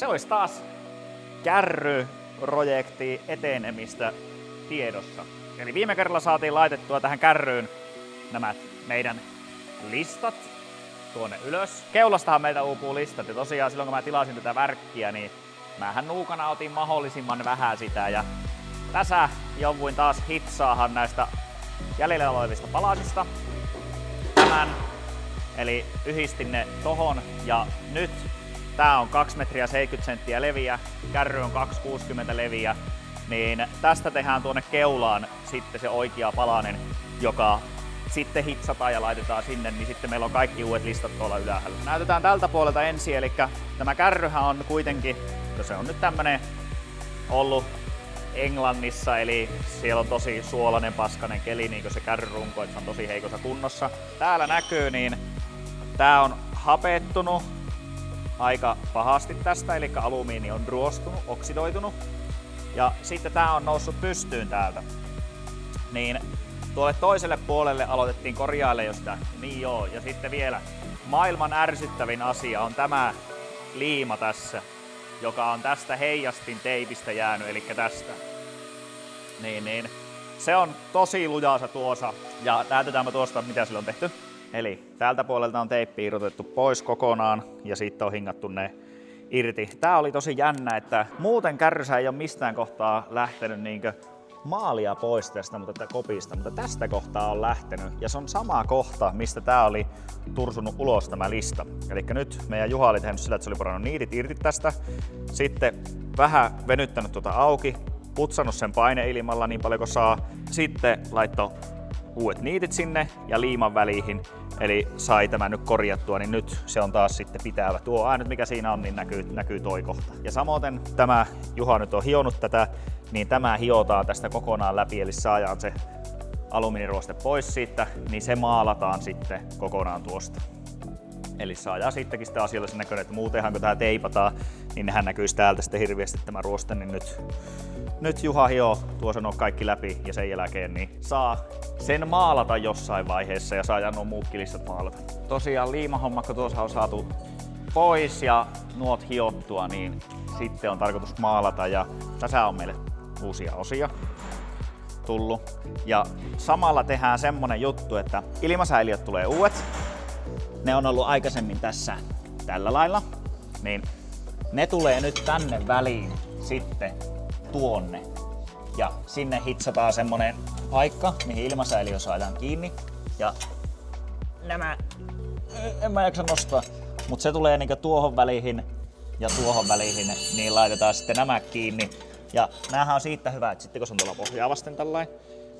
se olisi taas kärryprojekti etenemistä tiedossa. Eli viime kerralla saatiin laitettua tähän kärryyn nämä meidän listat tuonne ylös. Keulastahan meiltä uupuu listat ja tosiaan silloin kun mä tilasin tätä värkkiä, niin mähän nuukana otin mahdollisimman vähän sitä ja tässä jouduin taas hitsaahan näistä jäljellä olevista palasista tämän. Eli yhdistin ne tohon ja nyt tää on 2 metriä 70 senttiä leviä, kärry on 2,60 leviä, niin tästä tehdään tuonne keulaan sitten se oikea palanen, joka sitten hitsataan ja laitetaan sinne, niin sitten meillä on kaikki uudet listat tuolla ylhäällä. Näytetään tältä puolelta ensin, eli tämä kärryhän on kuitenkin, se on nyt tämmönen ollut Englannissa, eli siellä on tosi suolainen paskanen keli, niin kuin se kärryrunko, että se on tosi heikossa kunnossa. Täällä näkyy, niin tää on hapettunut aika pahasti tästä, eli alumiini on ruostunut, oksidoitunut. Ja sitten tää on noussut pystyyn täältä. Niin tuolle toiselle puolelle aloitettiin korjailemaan jo sitä. Niin joo, ja sitten vielä maailman ärsyttävin asia on tämä liima tässä, joka on tästä heijastin teipistä jäänyt, eli tästä. Niin. Se on tosi lujaasa tuossa, ja näytetäänpä tuosta, mitä sillä on tehty. Eli täältä puolelta on teippi irrotettu pois kokonaan, ja sitten on hingattu ne irti. Tää oli tosi jännä, että muuten kärrysä ei ole mistään kohtaa lähtenyt niinkö maalia pois tästä kopista, mutta tästä kohtaa on lähtenyt. Ja se on sama kohta, mistä tää oli tursunut ulos tämä lista. Eli nyt meidän Juha oli tehnyt sillä, että se oli porannut niitit irti tästä. Sitten vähän venyttänyt tuota auki, putsannut sen paineilmalla niin paljon kuin saa. Sitten laittoi uudet niitit sinne ja liiman väliin. Eli sai tämän nyt korjattua, niin nyt se on taas sitten pitävä. Tuo äänet mikä siinä on, niin näkyy toi kohta. Ja samoin tämä Juha nyt on hionut tätä, niin tämä hiotaan tästä kokonaan läpi, eli saadaan se alumiiniruoste pois siitä, niin se maalataan sitten kokonaan tuosta. Eli saadaan sittenkin sitä asiallisen näköinen, että muutenhan kun tää teipataan, niin nehän näkyisi täältä sitten hirveästi tämä ruoste, niin nyt Juha hioo tuo sanoo kaikki läpi ja sen jälkeen niin saa sen maalata jossain vaiheessa ja saadaan nuo muutkin listat maalata. Tosiaan liimahomma, kun tuossa on saatu pois ja nuot hiottua, niin sitten on tarkoitus maalata ja tässä on meille uusia osia tullut. Ja samalla tehdään semmonen juttu, että ilmasäiliöt tulee uudet. Ne on ollut aikaisemmin tässä tällä lailla, niin ne tulee nyt tänne väliin sitten tuonne. Ja sinne hitsataan semmonen paikka, mihin ilmasäiliö saadaan kiinni. Ja nämä, en mä jaksa nostaa, mutta se tulee niinku tuohon väliin ja tuohon väliin, niin laitetaan sitten nämä kiinni. Ja näähän on siitä hyvä, että sitten kun se on tuolla pohjaa vasten tällainen,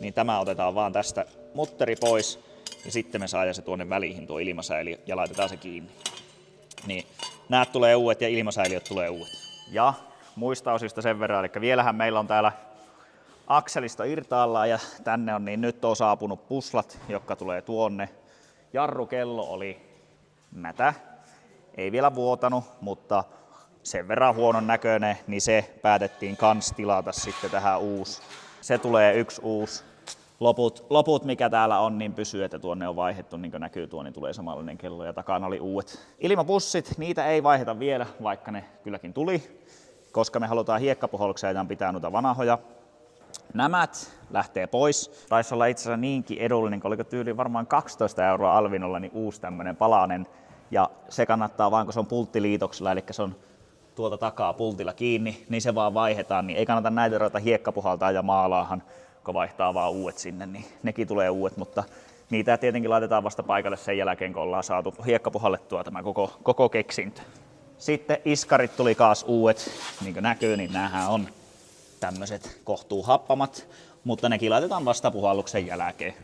niin tämä otetaan vaan tästä mutteri pois ja sitten me saadaan se tuonne väliin tuo ilmasäiliö ja laitetaan se kiinni. Niin näät tulee uudet ja ilmasäiliöt tulee uudet. Ja muista osista sen verran, eli vielähän meillä on täällä akselista irtaallaan ja tänne on niin nyt on saapunut puslat, jotka tulee tuonne. Jarrukello oli mätä, ei vielä vuotanut, mutta sen verran huonon näköinen, niin se päätettiin kans tilata sitten tähän uusi. Se tulee yksi uusi. Loput mikä täällä on, niin pysyy, että tuonne on vaihdettu, niin kuin näkyy tuo, niin tulee samanlainen kello ja takana oli uudet. Ilmapussit, niitä ei vaihdeta vielä, vaikka ne kylläkin tuli, koska me halutaan hiekkapuhallukseen ja pitää noita vanhoja. Nämät lähtee pois. Taisi olla itse asiassa niinkin edullinen, kun oliko tyyli varmaan 12 € Alvinolla, niin uusi tämmönen palanen. Ja se kannattaa vaan, kun se on pulttiliitoksella, eli se on tuolta takaa pultilla kiinni, niin se vaan vaihdetaan. Niin ei kannata näitä ruveta hiekkapuhaltaa ja maalaahan, kun vaihtaa vaan uudet sinne, niin nekin tulee uudet, mutta niitä tietenkin laitetaan vasta paikalle sen jälkeen, kun ollaan saatu hiekkapuhallettua tämä koko keksintö. Sitten iskarit tuli taas uudet, niin kuin näkyy, niin näähän on tämmöiset kohtuuhappamat, mutta nekin laitetaan vasta puhalluksen jälkeen.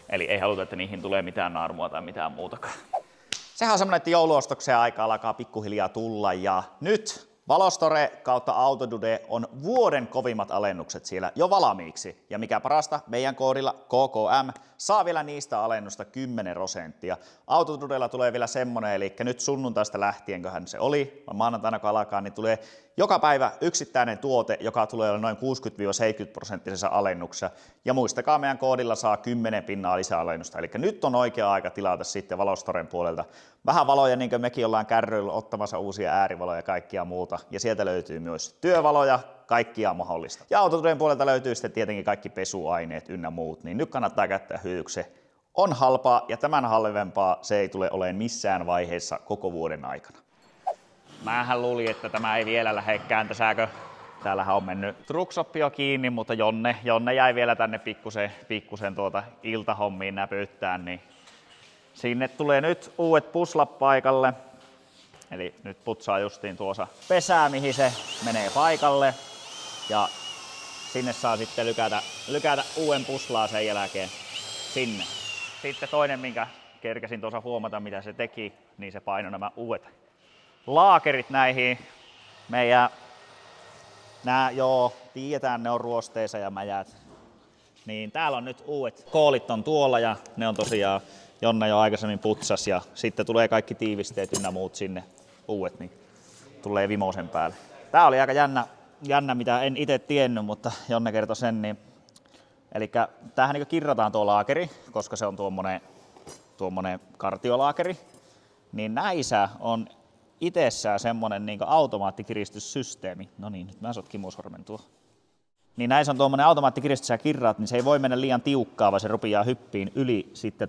Eli ei haluta, että niihin tulee mitään naarmua tai mitään muutakaan. Sehän on semmoinen, että jouluostoksen aika alkaa pikkuhiljaa tulla ja nyt Valostore kautta Autodude on vuoden kovimmat alennukset siellä jo valmiiksi. Ja mikä parasta, meidän koodilla KKM saa vielä niistä alennusta 10%. Autodudella tulee vielä semmonen, eli nyt sunnuntaista lähtienköhän se oli, vaan maanantaina kun alkaa, niin tulee joka päivä yksittäinen tuote, joka tulee noin 60-70% alennuksessa. Ja muistakaa, meidän koodilla saa 10% lisäalennusta. Eli nyt on oikea aika tilata sitten Valostoren puolelta vähän valoja, niin kuin mekin ollaan kärryillä ottamassa uusia äärivaloja ja kaikkia muuta. autosta ja sieltä löytyy myös työvaloja, kaikkia mahdollista. Ja autotuen puolelta löytyy sitten tietenkin kaikki pesuaineet ynnä muut, niin nyt kannattaa käyttää hyödyksi. Se on halpaa ja tämän halvempaa se ei tule olemaan missään vaiheessa koko vuoden aikana. Mähän luulin, että tämä ei vielä lähde kääntösääkö. Täällähän on mennyt truckshoppi jo kiinni, mutta Jonne jäi vielä tänne pikkusen iltahommiin näpyttään, niin sinne tulee nyt uudet puslat paikalle. Eli nyt putsaa justiin tuossa pesää, mihin se menee paikalle. Ja sinne saa sitten lykätä uuden puslaa sen jälkeen sinne. Sitten toinen, minkä kerkesin tuossa huomata, mitä se teki, niin se painoi nämä uudet laakerit näihin meidän. Tiedetään, ne on ruosteissa ja mäjät. Niin täällä on nyt uudet koolit on tuolla ja ne on tosiaan Jonne jo aikaisemmin putsas ja sitten tulee kaikki tiivisteet ynnä muut sinne uudet, niin tulee vimosen päälle. Tää oli aika jännä mitä en itse tiennyt, mutta Jonne kertoi sen. Niin, elikkä tämähän niin kirrataan tuo laakeri, koska se on tuommoinen kartiolaakeri. Niin näissä on itsessään semmonen niin automaattikiristyssysteemi. No niin, nyt mä sotkin musormen tuo. Niin näissä on tuommoinen automaattikiristys ja kirraat, niin se ei voi mennä liian tiukkaa, vaan se rupeaa hyppiin yli. Sitten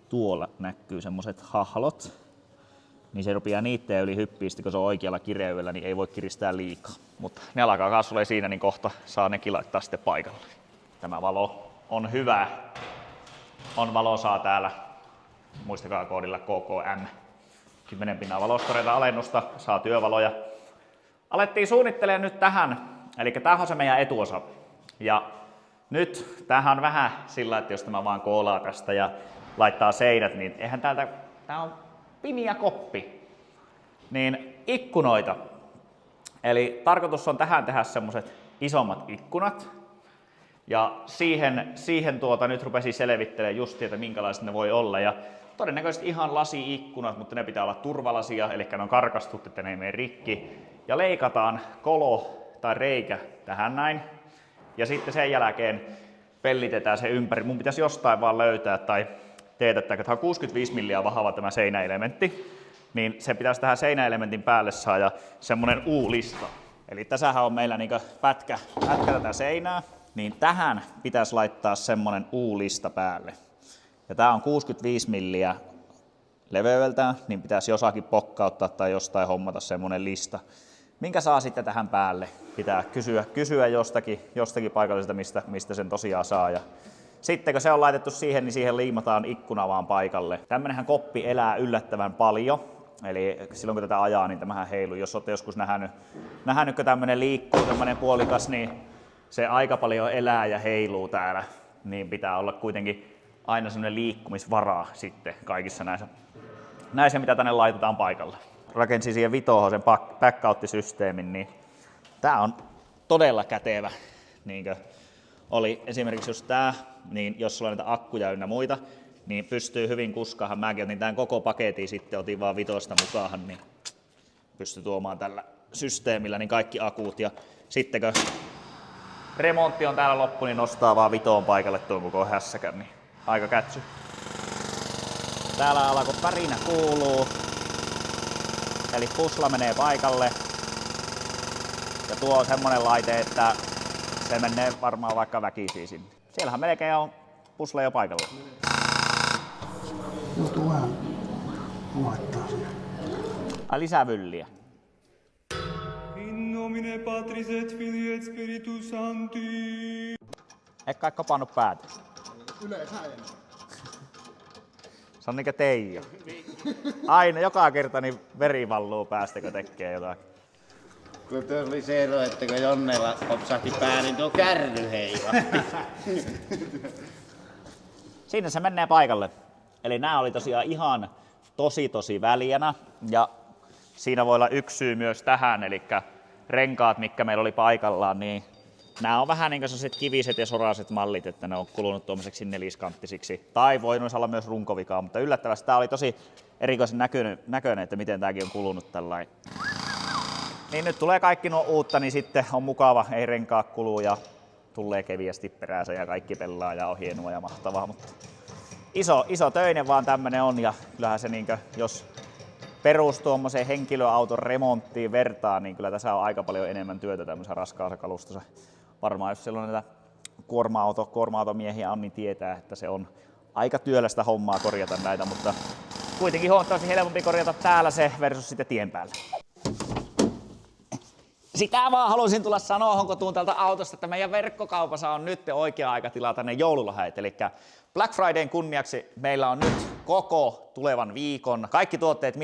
tuolla näkyy semmoset hahlot. Niin se rupeaa niitteen yli hyppiin, kun se on oikealla kireydellä, niin ei voi kiristää liikaa. Mutta ne alkaa kasvulle siinä, niin kohta saa nekin laittaa sitten paikalle. Tämä valo on hyvä. On valosaa täällä. Muistakaa koodilla KKM. 10 pinnaa valostoreita alennusta, saa työvaloja. Alettiin suunnittelemaan nyt tähän, eli tämähän on se meidän etuosa. Ja nyt tämähän on vähän sillä, että jos tämä vaan koolaa tästä ja laittaa seinät, niin eihän tää on pimiä koppi. Niin ikkunoita. Eli tarkoitus on tähän tehdä semmoset isommat ikkunat. Ja siihen nyt rupesin selvittelemään just, että minkälaiset ne voi olla. Ja todennäköisesti ihan lasi-ikkunat, mutta ne pitää olla turvalasia, eli ne on karkastut, että ne ei mene rikki. Ja leikataan kolo tai reikä tähän näin. Ja sitten sen jälkeen pellitetään se ympäri. Mun pitäisi jostain vaan löytää tai teetättää, että tämä on 65 milliä vahva tämä seinäelementti. Niin se pitäisi tähän seinäelementin päälle saada semmonen U-lista. Eli tässähän on meillä niinku pätkä tätä seinää. Niin tähän pitäisi laittaa semmonen U-lista päälle. Ja tää on 65 milliä leveydeltään, niin pitäisi jossakin pokkauttaa tai jostain hommata semmonen lista. Minkä saa sitten tähän päälle? Pitää kysyä jostakin paikallisesta, mistä sen tosiaan saa. Ja sitten kun se on laitettu siihen, niin siihen liimataan ikkuna vaan paikalle. Tämmönenhän koppi elää yllättävän paljon. Eli silloin kun tätä ajaa, niin tämähän heiluu. Jos olette joskus nähnyt kun tämmönen liikkuu, tämmönen puolikas, niin se aika paljon elää ja heiluu täällä. Niin pitää olla kuitenkin aina semmoinen liikkumisvaraa sitten kaikissa näissä mitä tänne laitetaan paikalle. Rakensin siihen vitoon sen back-out-systeemin, niin tää on todella kätevä. Niinkö oli esimerkiksi just tää, niin jos sulla on näitä akkuja ynnä muita, niin pystyy hyvin kuskaamaan. Mäkin otin tämän koko paketin sitten, otin vaan vitosta mukaan, niin pystyy tuomaan tällä systeemillä niin kaikki akut. Ja sitten kun remontti on täällä loppu, niin nostaa vaan vitoon paikalle tuon koko hässäkän, niin aika kätsy. Täällä alkoi pärinä kuuluu. Eli pusla menee paikalle. Ja tuo on semmonen laite, että se menee varmaan vaikka väkisiin sinne. Siellähän melkein on pusla jo paikalla. Joutuu vähän luettaa sinne. Lisää vylliä. In nomine Patris et Filii et Spiritus Sancti. Eikä kai kopannut päätä. Yleensä en. Se on niinkö Teijo. Aina, joka kerta niin veri valluu päästä, kun tekee jotakin. Kun tuossa oli se ero, että kun Jonnella kopsahti pää, niin tuo kärry heilahti. Siinä se menee paikalle. Eli nämä oli tosiaan ihan tosi väljänä. Ja siinä voi olla yksi syy myös tähän, eli renkaat, mitkä meillä oli paikallaan, niin nämä on vähän niin kuin sellaiset kiviset ja soraset mallit, että ne on kulunut tuommoiseksi neliskanttisiksi. Tai voi olla myös runkovikaa, mutta yllättävästi tämä oli tosi erikoisen näköinen, että miten tämäkin on kulunut tällainen. Niin nyt tulee kaikki nuo uutta, niin sitten on mukava, ei renkaa kuluu ja tulee keviästi peräänsä ja kaikki pelaa ja on hienoa ja mahtavaa. Mutta iso töinen vaan tämmönen on ja kyllähän se niinkö, jos perus tuommoiseen henkilöauton remonttiin vertaa, niin kyllä tässä on aika paljon enemmän työtä tämmöisen raskaassa kalustossa. Varmaan jos siellä on näitä kuorma-automiehiä on, niin tietää, että se on aika työlästä hommaa korjata näitä, mutta kuitenkin huomattavasti helpompi korjata täällä se versus sitten tien päällä. Sitä vaan halusin tulla sanoa, kun tuun täältä autosta, että meidän verkkokaupassa on nyt oikea aika tilata ne joululahjat. Eli Black Fridayn kunniaksi meillä on nyt koko tulevan viikon kaikki tuotteet -10.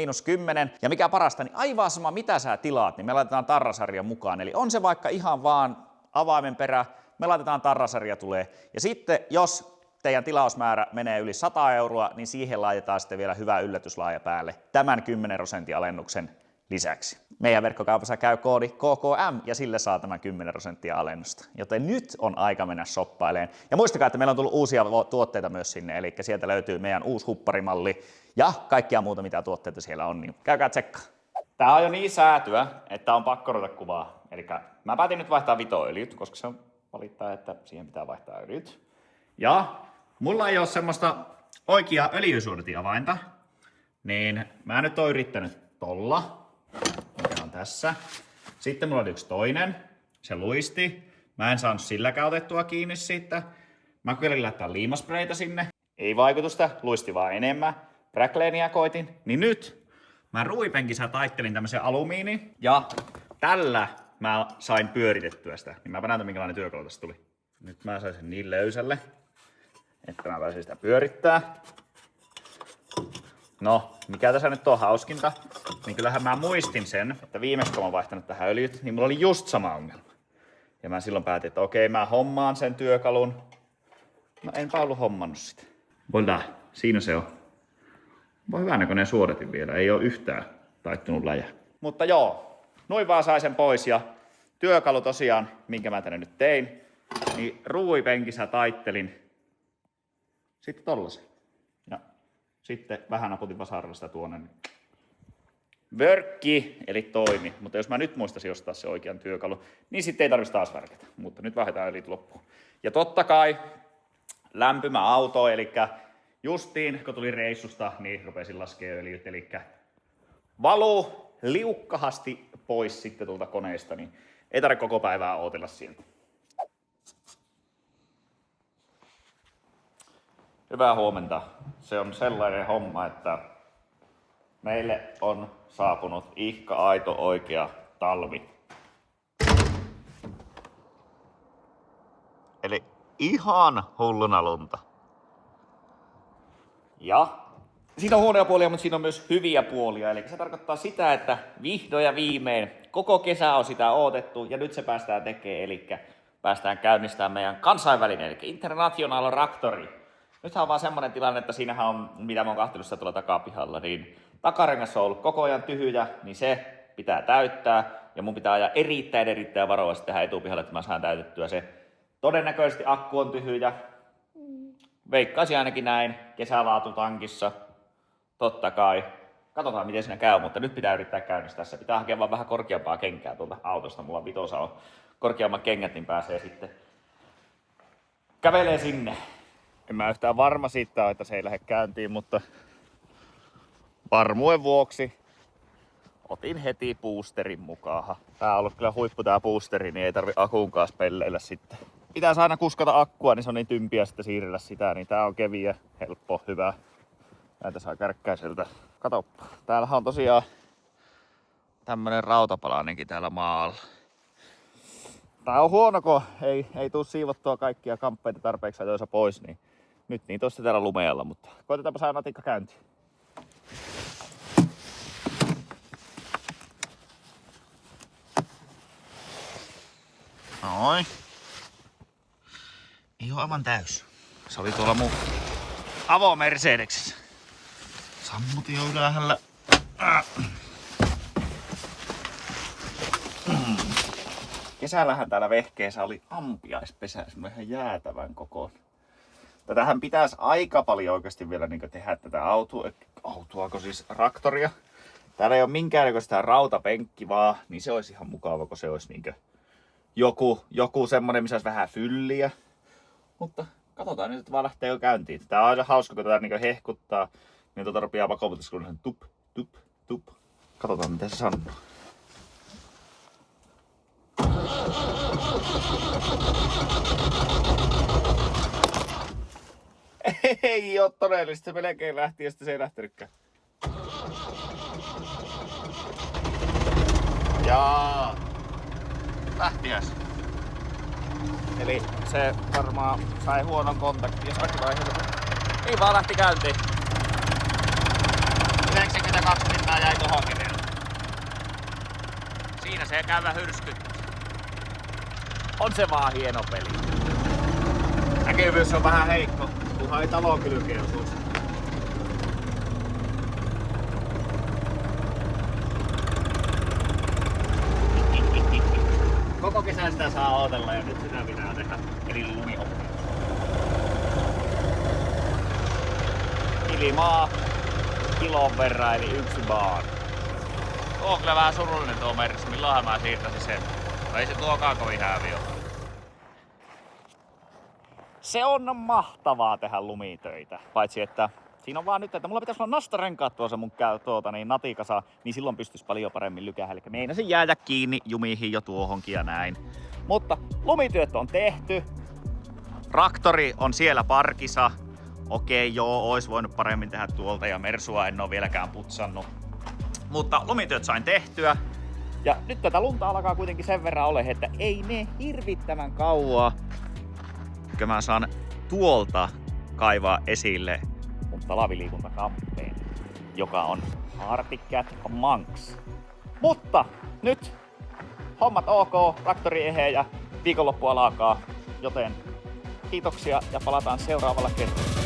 Ja mikä parasta, niin aivan sama mitä sä tilaat, niin me laitetaan tarrasarjan mukaan. Eli on se vaikka ihan vaan avaimen perä, me laitetaan tarrasarja tulee. Ja sitten jos teidän tilausmäärä menee yli 100 €, niin siihen laitetaan sitten vielä hyvä yllätyslaaja päälle tämän 10% alennuksen lisäksi. Meidän verkkokaupassa käy koodi KKM ja sille saa tämän 10% alennusta. Joten nyt on aika mennä shoppailemaan. Ja muistakaa, että meillä on tullut uusia tuotteita myös sinne, eli sieltä löytyy meidän uusi hupparimalli ja kaikkia muuta mitä tuotteita siellä on, niin käykää tsekkaa. Tää on jo niin säätyä, että on pakko ruveta kuvaa. Eli mä päätin nyt vaihtaa vitoöljyt, koska se on valittaa, että siihen pitää vaihtaa öljyt. Ja mulla ei ole semmoista oikeaa öljysuodatinavainta, niin mä nyt oon yrittänyt tolla, mikä on tässä. Sitten mulla oli yksi toinen, se luisti. Mä en saanut silläkään otettua kiinni siitä. Mä kokeilin laittaa liimaspreitä sinne. Ei vaikutusta, luisti vaan enemmän. Bräkleeniä koitin. Niin nyt mä ruipenkissä taittelin tämmösen alumiini. Ja tällä mä sain pyöritettyä sitä. Niin mä näytän minkälainen työkalu tästä tuli. Nyt mä sain sen niin löysälle, että mä pääsin sitä pyörittää. No, mikä tässä nyt on hauskinta, niin kyllähän mä muistin sen, että viimeksi kun mä oon vaihtanut tähän öljyt, niin mulla oli just sama ongelma. Ja mä silloin päätin, että okei, mä hommaan sen työkalun. No enpä ollut hommannut sitä. Voilà, siinä se on. Onpa hyvänäköinen suodatin vielä, ei oo yhtään taittunut läjä. Mutta joo, noin vaan sai sen pois ja työkalu tosiaan, minkä mä tänne nyt tein, niin ruuipenkissä taittelin sitten tollasen. Ja sitten vähän naputin vasarallista tuonne. Vörkki, eli toimi. Mutta jos mä nyt muistaisin ostaa se oikean työkalu, niin sitten ei tarvitsisi taas värkätä. Mutta nyt vaihdetaan öljyt loppuun. Ja totta kai lämpimä auto, eli justiin kun tuli reissusta, niin rupesin laskemaan öljyt. Eli valuu liukkahasti pois sitten tuolta koneesta, niin ei tarvitse koko päivää ootella sieltä. Hyvää huomenta. Se on sellainen homma, että meille on saapunut ihka aito oikea talvi. Eli ihan hulluna lunta. Ja siinä on huonoja puolia, mutta siinä on myös hyviä puolia. Eli se tarkoittaa sitä, että vihdoin ja viimein koko kesä on sitä odotettu ja nyt se päästään tekemään. Eli päästään käynnistämään meidän kansainvälinen, eli International Raktori. Nythän on vaan semmonen tilanne, että siinähän on, mitä mä oon kahtellut tuolla takapihalla, niin takarengas on ollut koko ajan tyhjä, niin se pitää täyttää. Ja mun pitää ajaa erittäin varovasti tähän etupihalle, että mä saan täytettyä se. Todennäköisesti akku on tyhjä. Veikkaisin ainakin näin. Kesälaatu tankissa. Totta kai. Katsotaan miten siinä käy, mutta nyt pitää yrittää käynnistää se. Pitää hakea vaan vähän korkeampaa kenkää tuolta autosta. Mulla vitosa on korkeammat kengät, niin pääsee sitten kävelee sinne. En mä yhtään varma siitä, että se ei lähde käyntiin, mutta varmuuden vuoksi otin heti boosterin mukaan. Tää on ollut kyllä huippu tää boosteri, niin ei tarvi akun kanssa pelleillä sitten. Pitäis aina kuskata akkua, niin se on niin tympiä sitten siirrellä sitä, niin tää on keviä, helppo, hyvä. Näitä saa kärkkäiseltä. Katoppa, täällähän on tosiaan tämmönen rautapalainenkin täällä maalla. Tää on huono, kun ei tuu siivottua kaikkia kamppeita tarpeeksi ajoissa pois, niin nyt niin tossa täällä lumeella, mutta koitetaanpa saada natikka käyntiin. Noin. Ei oo aivan täys. Se oli tuolla mun avo-Mercedeksessä. Sammutin jo ylhäällä. Kesällähän täällä vehkeessä oli ampiaispesä, semmoinen ihan jäätävän kokoinen. Tätähän pitäisi aika paljon oikeasti vielä niin tehdä tätä autoako siis traktoria. Täällä ei ole minkäännäköistä rautapenkkivaa, niin se olisi ihan mukava, kun se olisi niin joku semmonen, missä olisi vähän fylliä. Mutta katsotaan nyt, että vaan lähtee jo käyntiin. Tää on aina hauska, kun tätä niin hehkuttaa, niin rupeaa pakoputus, kun on tup, tup, Tup. Katsotaan miten se sanoo. Ei oo todellista, se melkein lähti ja sitten se ei lähtenytkään. Jaa. Lähtiäs. Eli se varmaan sai huonon kontaktin jossakin vaiheessa. Ei vaan lähti käyntiin. 92 pinnaa jäi tohonkin vielä. Siinä se käyvä hyrskyt. On se vaan hieno peli. Näkyvyys on vähän heikko, kunhan ei talon kylkeen osuus. Koko kesän sitä saa ootella ja nyt sitä pitää tehdä. Eli lumioppi. Ilmaa kilon verran eli 1 baar. Tuo on kyllä vähän surullinen tuo Mersu. Milloinhan mä siirtäisin sen? No ei se tuokaan kovin häävi ole. Se on mahtavaa tehdä lumitöitä. Paitsi että siinä on vaan nyt, että mulla pitäisi olla nastarenkaat tuossa mun natikasa, niin silloin pystyisi paljon paremmin lykähän. Eli meinasin jäädä kiinni jumihin jo tuohonkin ja näin. Mutta lumityöt on tehty. Traktori on siellä parkissa. Okei, joo, ois voinut paremmin tehdä tuolta ja Mersua en oo vieläkään putsannut. Mutta lumityöt sain tehtyä. Ja nyt tätä lunta alkaa kuitenkin sen verran ole, että ei ne hirvittävän kauaa. Kyllä mä saan tuolta kaivaa esille mun talviliikuntakampeen, joka on Arctic Cat Manx. Mutta nyt hommat ok, traktori eheä ja viikonloppu alkaa, joten kiitoksia ja palataan seuraavalla kertaa.